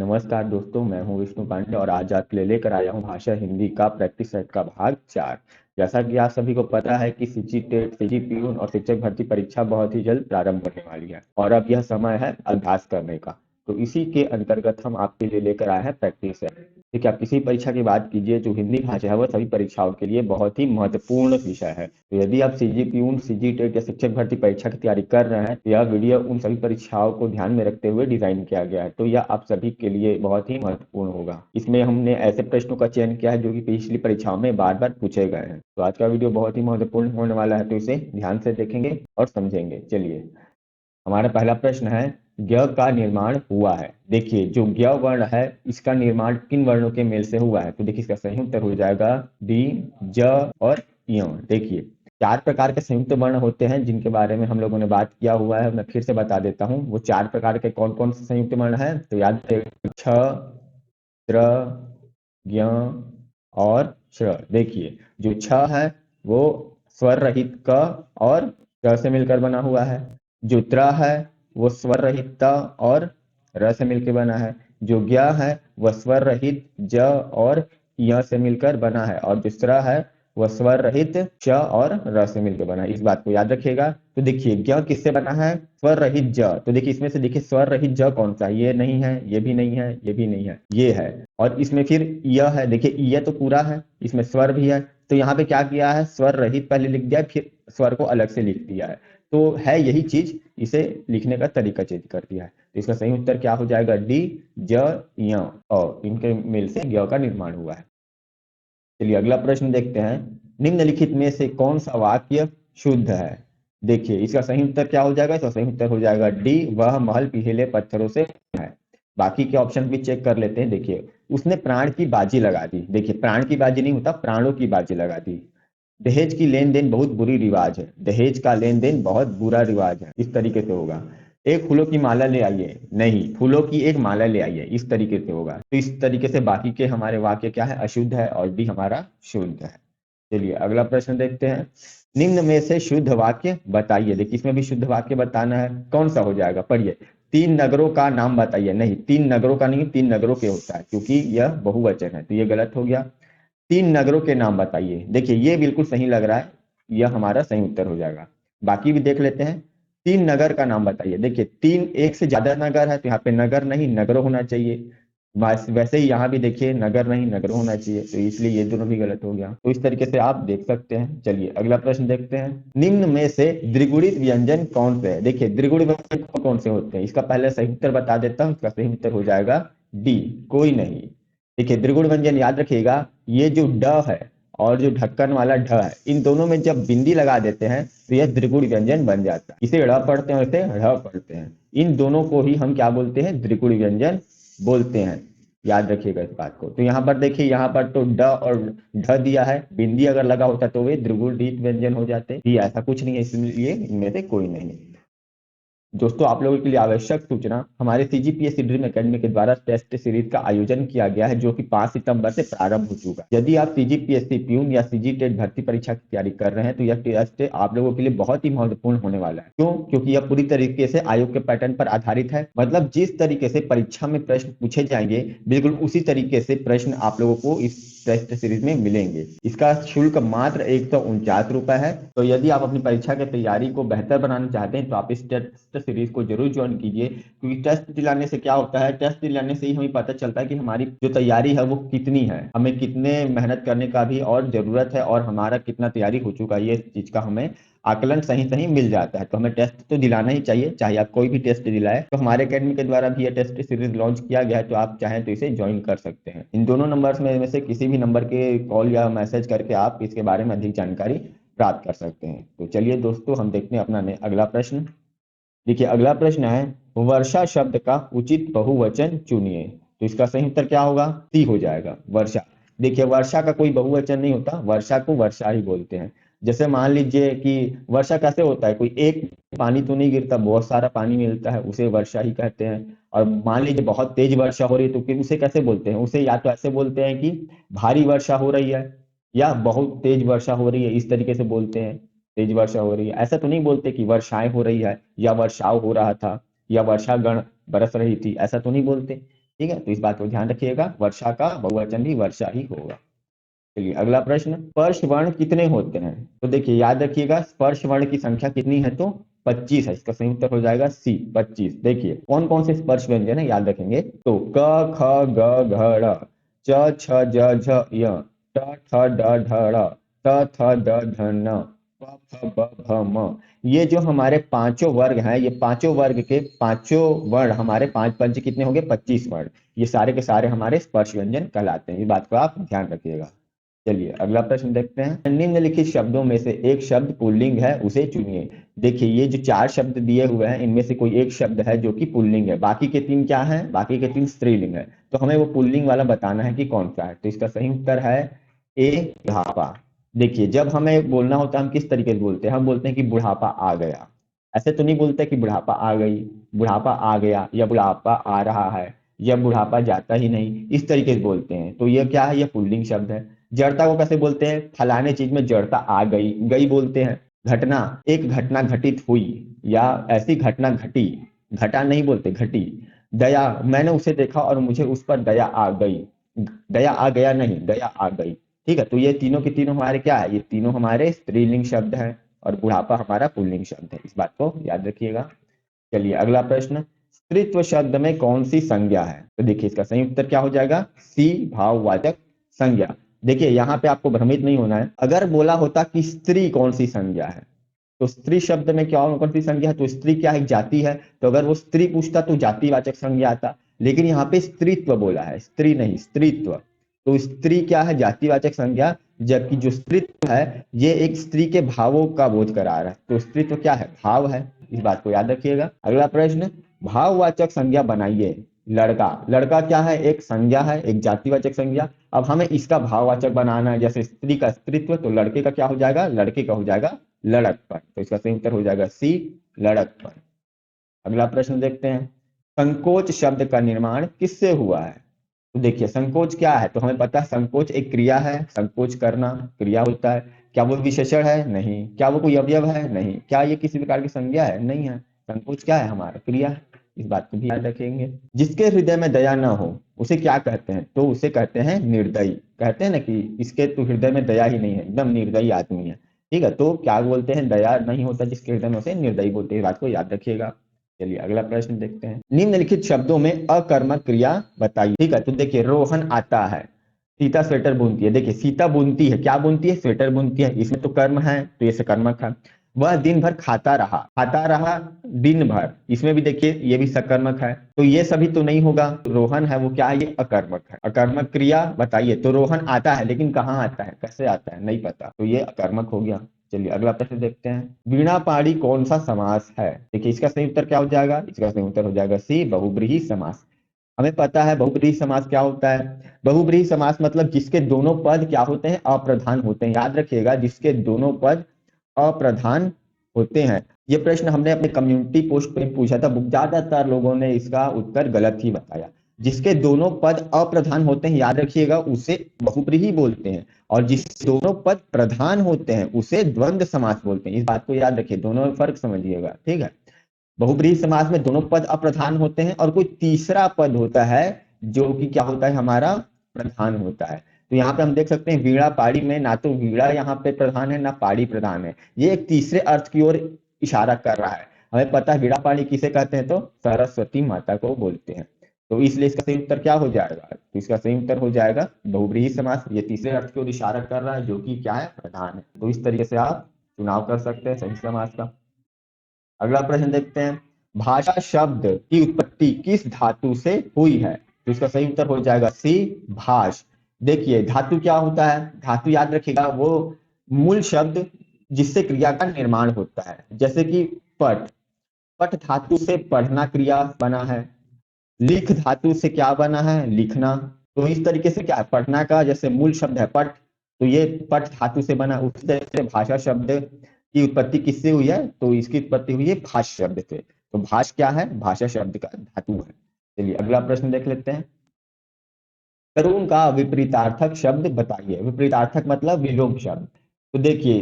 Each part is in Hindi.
नमस्कार दोस्तों, मैं हूं विष्णु पांडे और आज आपके लिए लेकर आया हूं भाषा हिंदी का प्रैक्टिस सेट का भाग 4। जैसा कि आप सभी को पता है कि सीजी टेट, सीजी पीयून और शिक्षक भर्ती परीक्षा बहुत ही जल्द प्रारंभ होने वाली है और अब यह समय है अभ्यास करने का। तो इसी के अंतर्गत हम आपके लिए लेकर आए हैं प्रैक्टिस सेट। देखिए, आप किसी परीक्षा की बात कीजिए, जो हिंदी भाषा है वह सभी परीक्षाओं के लिए बहुत ही महत्वपूर्ण विषय है। तो यदि आप सीजी पीयून, सीजी टेट या शिक्षक भर्ती परीक्षा की तैयारी कर रहे हैं तो यह वीडियो उन सभी परीक्षाओं को ध्यान में रखते हुए डिजाइन किया गया है। तो यह आप सभी के लिए बहुत ही महत्वपूर्ण होगा। इसमें हमने ऐसे प्रश्नों का चयन किया है जो कि पिछली परीक्षाओं में बार बार पूछे गए हैं। तो आज का वीडियो बहुत ही महत्वपूर्ण होने वाला है, तो इसे ध्यान से देखेंगे और समझेंगे। चलिए, हमारा पहला प्रश्न है, ज्ञ का निर्माण हुआ है। देखिए, जो ज्ञ वर्ण है इसका निर्माण किन वर्णों के मेल से हुआ है? तो देखिए, इसका सही उत्तर हो जाएगा डी, ज और य। देखिए, 4 प्रकार के संयुक्त वर्ण होते हैं जिनके बारे में हम लोगों ने बात किया हुआ है। मैं फिर से बता देता हूँ वो 4 प्रकार के कौन कौन से संयुक्त वर्ण है। तो याद रखिए, छ, त्र, ज्ञ और श्र। देखिए, जो छ है वो स्वर रहित क और र से मिलकर बना हुआ है। जो त्र है वो स्वर रहित त और र से मिलकर बना है। जो ज्ञ है वह स्वर रहित ज और य से मिलकर बना है। और जो श्र है वह स्वर रहित च और र से मिलकर बना है। इस बात को याद रखिएगा। तो देखिए, ज्ञ किससे बना है? स्वर रहित ज। तो देखिए, इसमें से देखिए स्वर रहित ज कौन सा है? ये नहीं है, ये भी नहीं है, ये भी नहीं है, ये है। और इसमें फिर य है। देखिए, य तो पूरा है, इसमें स्वर भी है। तो यहाँ पे क्या किया है? स्वर रहित पहले लिख दिया, फिर स्वर को अलग से लिख दिया है। तो है यही चीज, इसे लिखने का तरीका चेंज कर दिया है। तो इसका सही उत्तर क्या हो जाएगा? डी, ज, य। और इनके मेल से ज्ञ का निर्माण हुआ है। चलिए, अगला प्रश्न देखते हैं। निम्नलिखित में से कौन सा वाक्य शुद्ध है? देखिए, इसका सही उत्तर क्या हो जाएगा? इसका सही उत्तर हो जाएगा डी, वह महल पीले पत्थरों से है। बाकी के ऑप्शन भी चेक कर लेते हैं। देखिए, उसने प्राण की बाजी लगा दी। देखिए, प्राण की बाजी नहीं होता, प्राणों की बाजी लगा दी। दहेज की लेन देन बहुत बुरी रिवाज है। दहेज का लेन देन बहुत बुरा रिवाज है, इस तरीके से होगा। एक फूलों की माला ले आइए। नहीं, फूलों की एक माला ले आइए, इस तरीके से होगा। तो इस तरीके से बाकी के हमारे वाक्य क्या है? अशुद्ध है और डी हमारा शुद्ध है। चलिए, अगला प्रश्न देखते हैं। निम्न में से शुद्ध वाक्य बताइए। देखिए, इसमें भी शुद्ध वाक्य बताना है। कौन सा हो जाएगा? पढ़िए। 3 नगरों का नाम बताइए। नहीं, 3 नगरों का नहीं, 3 नगरों के होता है, क्योंकि यह बहुवचन है, तो यह गलत हो गया। 3 नगरों के नाम बताइए। देखिए, ये बिल्कुल सही लग रहा है, यह हमारा सही उत्तर हो जाएगा। बाकी भी देख लेते हैं। 3 नगर का नाम बताइए। देखिए, 3 एक से ज्यादा नगर है, तो यहाँ पे नगर नहीं नगर होना चाहिए। वैसे ही यहाँ भी देखिए, नगर नहीं नगर होना चाहिए, तो इसलिए ये दोनों भी गलत हो गया। तो इस तरीके से आप देख सकते हैं। चलिए, अगला प्रश्न देखते हैं। निम्न में से द्विगुणित व्यंजन कौन से है? देखिए, द्विगुणित व्यंजन कौन कौन से होते हैं? इसका पहले सही उत्तर बता देता हूँ। इसका सही उत्तर हो जाएगा डी, कोई नहीं। देखिए, द्विगुण व्यंजन याद रखिएगा, ये जो ड है और जो ढक्कन वाला ढ है, इन दोनों में जब बिंदी लगा देते हैं तो यह द्विगुण व्यंजन बन जाता है। इसे ड़ पढ़ते हैं और इसे ढ़ पढ़ते हैं। इन दोनों को ही हम क्या बोलते हैं? द्विगुण व्यंजन बोलते हैं। याद रखिएगा इस बात को। तो यहाँ पर देखिए, यहाँ पर तो ड और ढ दिया है, बिंदी अगर लगा होता तो वे द्विगुण व्यंजन हो जाते। ये ऐसा कुछ नहीं है, इसलिए इनमें से कोई नहीं है। दोस्तों, आप लोगों के लिए आवश्यक सूचना, हमारे सीजीपीएससी ड्रीम एकेडमी के द्वारा टेस्ट सीरीज का आयोजन किया गया है, जो कि 5 सितंबर से प्रारंभ हो चुका है। यदि आप सीजीपीएससी प्यून या सीजी टेट भर्ती परीक्षा की तैयारी कर रहे हैं तो यह टेस्ट आप लोगों के लिए बहुत ही महत्वपूर्ण होने वाला है। क्यों? क्योंकि यह पूरी तरीके से आयोग के पैटर्न पर आधारित है। मतलब जिस तरीके से परीक्षा में प्रश्न पूछे जाएंगे, बिल्कुल उसी तरीके से प्रश्न आप लोगों को इस टेस्ट सीरीज में मिलेंगे। इसका शुल्क मात्र 149 रुपए है। तो यदि आप अपनी परीक्षा की तैयारी को बेहतर बनाना चाहते हैं तो आप इस टेस्ट सीरीज को जरूर ज्वाइन कीजिए। क्योंकि टेस्ट दिलाने से क्या होता है? टेस्ट दिलाने से ही हमें पता चलता है कि हमारी जो तैयारी है वो कितनी है, हमें कितने मेहनत करने का भी और जरूरत है, और हमारा कितना तैयारी हो चुका है, ये चीज का हमें आकलन सही सही मिल जाता है। तो हमें टेस्ट तो दिलाना ही चाहिए, चाहे आप कोई भी टेस्ट दिलाए। तो हमारे एकेडमी के द्वारा भी यह टेस्ट सीरीज लॉन्च किया गया है, तो आप चाहें तो इसे ज्वाइन कर सकते हैं। इन दोनों नंबर्स में से किसी भी नंबर के कॉल या मैसेज करके आप इसके बारे में अधिक जानकारी प्राप्त कर सकते हैं। तो चलिए दोस्तों, हम देखते हैं अपना अगला प्रश्न। देखिए, अगला प्रश्न है, वर्षा शब्द का उचित बहुवचन चुनिए। तो इसका सही उत्तर क्या होगा? सी हो जाएगा, वर्षा। देखिए, वर्षा का कोई बहुवचन नहीं होता, वर्षा को वर्षा ही बोलते हैं। जैसे मान लीजिए कि वर्षा कैसे होता है? कोई एक पानी तो नहीं गिरता, बहुत सारा पानी मिलता है, उसे वर्षा ही कहते हैं। और मान लीजिए बहुत तेज वर्षा हो रही है, तो फिर उसे कैसे बोलते हैं? उसे या तो ऐसे बोलते हैं कि भारी वर्षा हो रही है, या बहुत तेज वर्षा हो रही है, इस तरीके से बोलते हैं। तेज वर्षा हो रही है, ऐसा तो नहीं बोलते कि वर्षाएं हो रही है, या वर्षाव हो रहा था, या वर्षा गण बरस रही थी, ऐसा तो नहीं बोलते। ठीक है, तो इस बात को ध्यान रखिएगा, वर्षा का बहुवचन भी वर्षा ही होगा। चलिए अगला प्रश्न, स्पर्श वर्ण कितने होते हैं? तो देखिए याद रखिएगा, स्पर्श वर्ण की संख्या कितनी है? तो 25 है। इसका सही उत्तर हो जाएगा सी, 25। देखिए कौन कौन से स्पर्श व्यंजन है याद रखेंगे, तो क ख ग घ ड़, च छ ज झ य, ट ठ ड ढ ड़, थ थ द ध न, प फ ब भ म। ये जो हमारे पांचों वर्ग हैं, ये पांचों वर्ग के पांचों वर्ण हमारे पांच पंच कितने होंगे? 25 वर्ण। ये सारे के सारे हमारे स्पर्श व्यंजन कहलाते हैं, इस बात को आप ध्यान रखिएगा। चलिए अगला प्रश्न देखते हैं, निम्नलिखित शब्दों में से एक शब्द पुल्लिंग है, उसे चुनिए। देखिए ये जो चार शब्द दिए हुए हैं, इनमें से कोई एक शब्द है जो कि पुल्लिंग है, बाकी के तीन क्या है? बाकी के तीन स्त्रीलिंग है। तो हमें वो पुल्लिंग वाला बताना है कि कौन सा है। तो इसका सही उत्तर है ए, बुढ़ापा। देखिए जब हमें बोलना होता है हम किस तरीके से बोलते हैं? हम बोलते हैं कि बुढ़ापा आ गया। ऐसे तो नहीं बोलते कि बुढ़ापा आ गई, बुढ़ापा आ गया, या बुढ़ापा आ रहा है, या बुढ़ापा जाता ही नहीं, इस तरीके से बोलते हैं। तो ये क्या है? ये पुल्लिंग शब्द है। जड़ता को कैसे बोलते हैं? फलाने चीज में जड़ता आ गई, गई बोलते हैं। घटना, एक घटना घटित हुई, या ऐसी घटना घटी, घटा नहीं बोलते, घटी। दया, मैंने उसे देखा और मुझे उस पर दया आ गई, दया आ गया नहीं, दया आ गई। ठीक है, तो ये तीनों के तीनों हमारे क्या है? ये तीनों हमारे स्त्रीलिंग शब्द हैं, और बुढ़ापा हमारा पुल्लिंग शब्द है, इस बात को याद रखिएगा। चलिए अगला प्रश्न, स्त्रीत्व शब्द में कौन सी संज्ञा है? तो देखिए इसका सही उत्तर क्या हो जाएगा? सी, भाववाचक संज्ञा। देखिए यहाँ पे आपको भ्रमित नहीं होना है। अगर बोला होता कि स्त्री कौन सी संज्ञा है, तो स्त्री शब्द में क्या कौन सी संज्ञा है? तो स्त्री क्या है? जाति है। तो अगर वो स्त्री पूछता तो जातिवाचक संज्ञा आता, लेकिन यहाँ पे स्त्रीत्व बोला है, स्त्री नहीं, स्त्रीत्व। तो स्त्री क्या है? जातिवाचक संज्ञा। जबकि जो स्त्रीत्व है ये एक स्त्री के भावों का बोध करा रहा है। तो स्त्रीत्व क्या है? भाव है, इस बात को याद रखिएगा। अगला प्रश्न, भाववाचक संज्ञा बनाइए। लड़का, लड़का क्या है? एक संज्ञा है, एक जातिवाचक संज्ञा। अब हमें इसका भाववाचक बनाना है, जैसे स्त्री का स्त्रीत्व, तो लड़के का क्या हो जाएगा? लड़के का हो जाएगा लड़कपन। तो इसका सही उत्तर हो जाएगा सी, लड़कपन। अगला प्रश्न देखते हैं, संकोच शब्द का निर्माण किससे हुआ है? तो देखिए संकोच क्या है? तो हमें पता है संकोच एक क्रिया है, संकोच करना क्रिया होता है। क्या वो विशेषण है? नहीं। क्या वो कोई अवयव है? नहीं। क्या ये किसी प्रकार की संज्ञा है? नहीं है। संकोच क्या है? हमारा क्रिया है, इस बात को भी याद रखेंगे। जिसके हृदय में दया ना हो उसे क्या कहते हैं? तो उसे कहते हैं निर्दयी। कहते हैं ना कि इसके तो हृदय में दया ही नहीं है, एकदम निर्दयी आदमी है। ठीक है, तो क्या बोलते हैं? दया नहीं होता जिसके हृदय में, उसे निर्दयी बोलते हैं, इस बात को याद रखिएगा। चलिए अगला प्रश्न देखते हैं, निम्नलिखित शब्दों में अकर्मक क्रिया बताइए। ठीक है, तो देखिए रोहन आता है, सीता स्वेटर बुनती है। देखिए सीता बुनती है, क्या बुनती है? स्वेटर बुनती है, इसमें तो कर्म है, तो ये सकर्मक है। वह दिन भर खाता रहा दिन भर, इसमें भी देखिए ये भी सकर्मक है। तो ये सभी तो नहीं होगा, रोहन है वो क्या है? ये अकर्मक है। अकर्मक क्रिया बताइए। तो रोहन आता है, लेकिन कहाँ आता है, कैसे आता है, नहीं पता, तो ये अकर्मक हो गया। चलिए अगला प्रश्न देखते हैं, वीणा पाणी कौन सा समास है? देखिए इसका सही उत्तर क्या हो जाएगा? इसका सही उत्तर हो जाएगा सी, बहुब्रीहि समास। हमें पता है बहुब्रीहि समास क्या होता है। बहुब्रीहि समास मतलब जिसके दोनों पद क्या होते हैं? अप्रधान होते हैं। याद रखिएगा, जिसके दोनों पद अप्रधान होते हैं। ये प्रश्न हमने अपने कम्युनिटी पोस्ट पे पूछा था, ज्यादातर लोगों ने इसका उत्तर गलत ही बताया। जिसके दोनों पद अप्रधान होते हैं, याद रखिएगा, उसे बहुब्रीहि बोलते हैं। और जिस दोनों पद प्रधान होते हैं उसे द्वंद्व समास बोलते हैं, इस बात को याद रखिए, दोनों में फर्क समझिएगा। ठीक है, बहुब्रीहि समास में दोनों पद अप्रधान होते हैं और कोई तीसरा पद होता है जो कि क्या होता है? हमारा प्रधान होता है। तो यहाँ पे हम देख सकते हैं वीणा पाड़ी में ना तो वीणा यहाँ पे प्रधान है ना पाड़ी प्रधान है, ये एक तीसरे अर्थ की ओर इशारा कर रहा है। हमें पता है वीणा पाड़ी किसे कहते हैं? तो सरस्वती माता को बोलते हैं। तो इसलिए इसका सही उत्तर क्या हो जाएगा? तो इसका सही उत्तर हो जाएगा बहुब्रीहि समास। ये तीसरे अर्थ की ओर इशारा कर रहा है जो कि क्या है? प्रधान है। तो इस तरीके से आप चुनाव कर सकते हैं सही समास का। अगला प्रश्न देखते हैं, भाषा शब्द की उत्पत्ति किस धातु से हुई है? तो इसका सही उत्तर हो जाएगा सी, भाष। देखिए धातु क्या होता है? धातु याद रखिएगा वो मूल शब्द जिससे क्रिया का निर्माण होता है। जैसे कि पट, पट धातु से पढ़ना क्रिया बना है। लिख धातु से क्या बना है? लिखना। तो इस तरीके से क्या है? पढ़ना का जैसे मूल शब्द है पट, तो ये पट धातु से बना। उसी तरह से भाषा शब्द की उत्पत्ति किससे हुई है? तो इसकी उत्पत्ति हुई है भाष शब्द से। तो भाष क्या है? भाषा शब्द का धातु है। चलिए अगला प्रश्न देख लेते हैं, तरुण का विपरीतार्थक शब्द बताइए। विपरीतार्थक मतलब विलोम शब्द। तो देखिए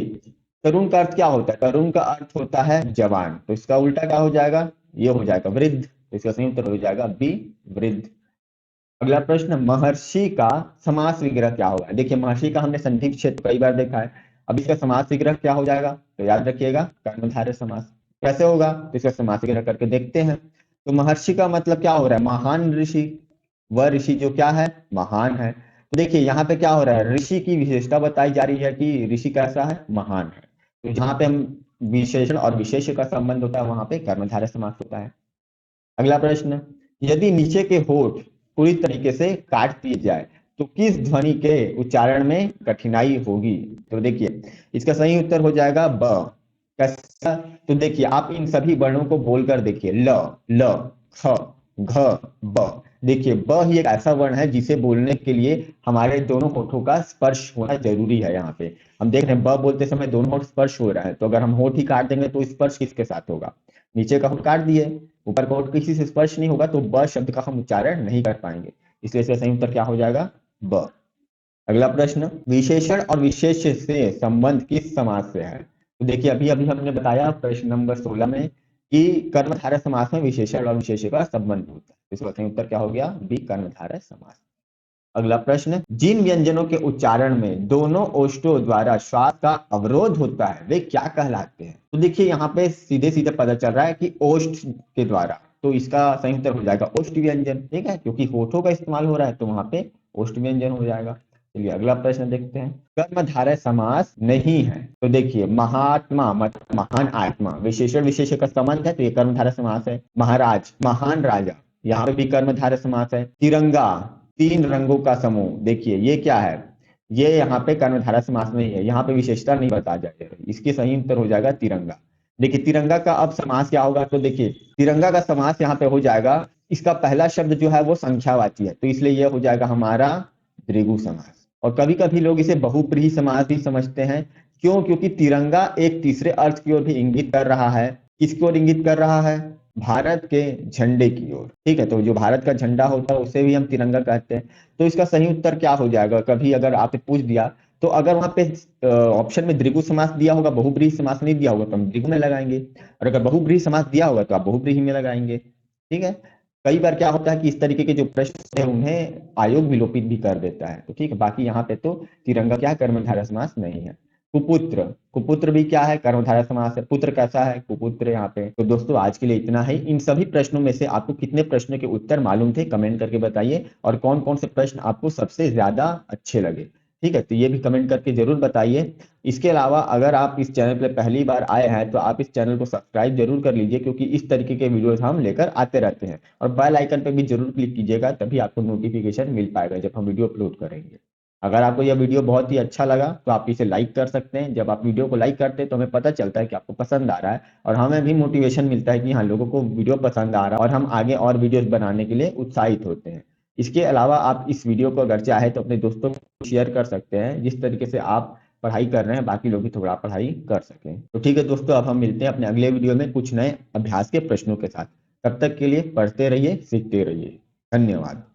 तरुण का अर्थ क्या होता है? तरुण का अर्थ होता है जवान, तो इसका उल्टा क्या हो जाएगा? ये हो जाएगा वृद्ध। तो इसका सही उत्तर हो जाएगा बी, वृद्ध। अगला प्रश्न, महर्षि का समास विग्रह क्या होगा? देखिए महर्षि का हमने संधि क्षेत्र कई बार देखा है। अब इसका समास विग्रह क्या हो जाएगा? तो याद रखिएगा कर्मधारय समास। कैसे होगा? तो इसका समास विग्रह करके देखते हैं। तो महर्षि का मतलब क्या हो रहा है? महान ऋषि। वह ऋषि जो क्या है? महान है। तो देखिए यहाँ पे क्या हो रहा है? ऋषि की विशेषता बताई जा रही है कि ऋषि कैसा है? महान है। तो जहाँ पे हम विशेषण और विशेष्य का संबंध होता है वहां पे कर्मधारय समास होता है। अगला प्रश्न, यदि नीचे के होठ पूरी तरीके से काट दिए जाए तो किस ध्वनि के उच्चारण में कठिनाई होगी? तो देखिए इसका सही उत्तर हो जाएगा ब। कैसा? तो देखिए आप इन सभी वर्णों को बोलकर देखिए, ल, ल, ख, घ, ब। देखिए ब ही एक ऐसा वर्ण है जिसे बोलने के लिए हमारे दोनों होठों का स्पर्श होना जरूरी है। यहाँ पे हम देख रहे हैं ब बोलते समय दोनों होठ स्पर्श हो रहा है, तो अगर हम होठ ही काट देंगे तो स्पर्श किसके साथ होगा? नीचे का होठ काट दिए, ऊपर का होठ किसी से स्पर्श नहीं होगा, तो ब शब्द का हम उच्चारण नहीं कर पाएंगे। इसलिए इसका सही उत्तर क्या हो जाएगा? ब। अगला प्रश्न, विशेषण और विशेष्य से संबंध किस समास से है? तो देखिए अभी अभी हमने बताया प्रश्न नंबर 16 में कि कर्मधारय समास में विशेषण और विशेष्य का संबंध होता है। इसका सही उत्तर क्या हो गया? बी, कर्मधारय समास। अगला प्रश्न, जिन व्यंजनों के उच्चारण में दोनों ओष्ठों द्वारा श्वास का अवरोध होता है वे क्या कहलाते हैं? तो देखिए यहाँ पे सीधे सीधे पता चल रहा है कि ओष्ठ के द्वारा, तो इसका सही उत्तर हो जाएगा ओष्ठ व्यंजन। ठीक है, क्योंकि होठों का इस्तेमाल हो रहा है तो वहां पे ओष्ठ व्यंजन हो जाएगा। चलिए अगला प्रश्न देखते हैं। कर्मधारय समास नहीं है तो देखिए महात्मा मतलब महान आत्मा, विशेषण विशेष्य का संबंध है तो ये कर्मधारय समास है। महाराज, महान राजा, यहाँ पे भी कर्मधारय समास है। तिरंगा, तीन रंगों का समूह, देखिए ये क्या है? ये यहाँ पे कर्मधारय समास नहीं है, यहाँ पे विशेषता नहीं बता जाए, इसके सही उत्तर हो जाएगा तिरंगा। देखिए तिरंगा का अब समास क्या होगा? तो देखिए तिरंगा का समास यहाँ पे हो जाएगा, इसका पहला शब्द जो है वो संख्यावाची है तो इसलिए यह हो जाएगा हमारा द्विगु समास। और कभी कभी लोग इसे बहुब्रीहि समास भी समझते हैं। क्यों? क्योंकि तिरंगा एक तीसरे अर्थ की ओर भी इंगित कर रहा है। किसकी ओर इंगित कर रहा है? भारत के झंडे की ओर। ठीक है, तो जो भारत का झंडा होता है उसे भी हम तिरंगा कहते हैं। तो इसका सही उत्तर क्या हो जाएगा? कभी अगर आपसे पूछ दिया तो अगर वहां पे ऑप्शन में द्विगु समास दिया होगा, बहुब्रीहि समास नहीं दिया होगा तो हम द्विगु में लगाएंगे, और अगर बहुब्रीहि समास दिया होगा तो आप बहुब्रीहि में लगाएंगे। ठीक है, कई बार क्या होता है कि इस तरीके के जो प्रश्न है उन्हें आयोग विलोपित भी कर देता है। तो ठीक है, बाकी यहाँ पे तो तिरंगा क्या है? कर्मधारय समास नहीं है। कुपुत्र, कुपुत्र भी क्या है? कर्मधारय समास है। पुत्र कैसा है? कुपुत्र। यहाँ पे तो दोस्तों आज के लिए इतना ही। इन सभी प्रश्नों में से आपको कितने प्रश्नों के उत्तर मालूम थे कमेंट करके बताइए, और कौन कौन से प्रश्न आपको सबसे ज्यादा अच्छे लगे। ठीक है, तो ये भी कमेंट करके जरूर बताइए। इसके अलावा अगर आप इस चैनल पर पहली बार आए हैं तो आप इस चैनल को सब्सक्राइब जरूर कर लीजिए, क्योंकि इस तरीके के वीडियोस हम लेकर आते रहते हैं। और बेल आइकन पे भी जरूर क्लिक कीजिएगा, तभी आपको नोटिफिकेशन मिल पाएगा जब हम वीडियो अपलोड करेंगे। अगर आपको यह वीडियो बहुत ही अच्छा लगा तो आप इसे लाइक कर सकते हैं। जब आप वीडियो को लाइक करते हैं तो हमें पता चलता है कि आपको पसंद आ रहा है, और हमें भी मोटिवेशन मिलता है कि हाँ लोगों को वीडियो पसंद आ रहा है और हम आगे और वीडियोस बनाने के लिए उत्साहित होते हैं। इसके अलावा आप इस वीडियो को अगर चाहे तो अपने दोस्तों को शेयर कर सकते हैं, जिस तरीके से आप पढ़ाई कर रहे हैं बाकी लोग भी थोड़ा पढ़ाई कर सकें। तो ठीक है दोस्तों, अब हम मिलते हैं अपने अगले वीडियो में कुछ नए अभ्यास के प्रश्नों के साथ। तब तक के लिए पढ़ते रहिए, सीखते रहिए। धन्यवाद।